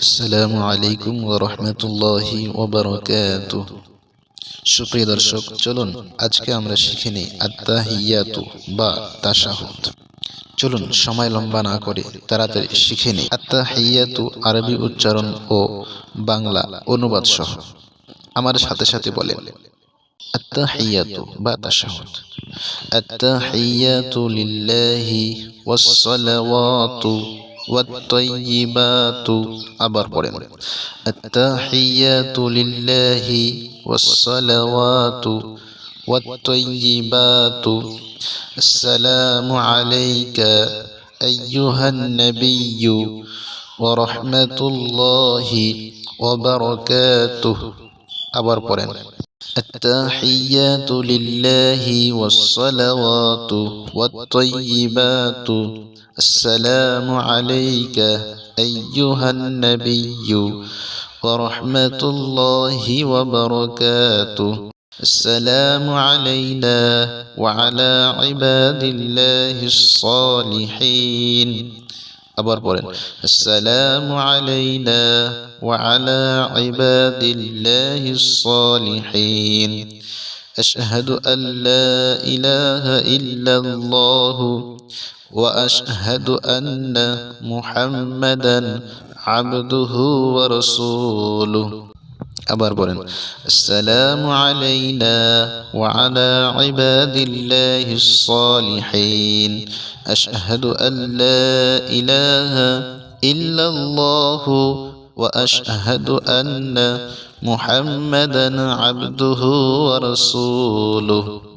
আসসালামু আলাইকুম ওয়া রাহমাতুল্লাহি ওয়া বারাকাতুহু। সুপ্রিয় দর্শক, চলুন আজকে আমরা শিখে নিই আত্তাহিয়াতু বা তাশাহুদ। চলুন সময় লম্বা না করে তাড়াতাড়ি শিখে নিই আত্তাহিয়াতু আরবি উচ্চারণ ও বাংলা অনুবাদ সহ। আমার সাথে সাথে বলেন আত্তাহিয়াতু বা তাশাহুদ। আত্তাহিয়াতু লিল্লাহি ওয়াস সালাওয়াতু ওয়াত-তাইয়্যিবাতু। আবার পড়েন আত্তাহিয়াতু লিল্লাহি ওয়াস সালাওয়াতু ওয়াত-তাইয়্যিবাতু। আসসালামু আলাইকা আইয়ুহান নাবিয়্যু ওয়া রাহমাতুল্লাহি ওয়া বারাকাতুহু। আবার পড়েন التحيات لله والصلوات والطيبات. السلام عليك أيها النبي ورحمة الله وبركاته. السلام علينا وعلى عباد الله الصالحين. আবার পড়েন আসসালামু আলাইনা ওয়া আলা ইবাদিল্লাহিস সালিহিন। আশহাদু আল লা ইলাহা ইল্লাল্লাহু ওয়া আশহাদু আন্না মুহাম্মাদান আবদুহু ওয়া রাসূলুহু। আবার বলেন আসসালামু আলাইনা ওয়া আলা ইবাদিল্লাহিস সালিহিন। আশহাদু আল লা ইলাহা ইল্লাল্লাহু ওয়া আশহাদু আন্না মুহাম্মাদান আবদুহু ওয়া রাসূলুহু।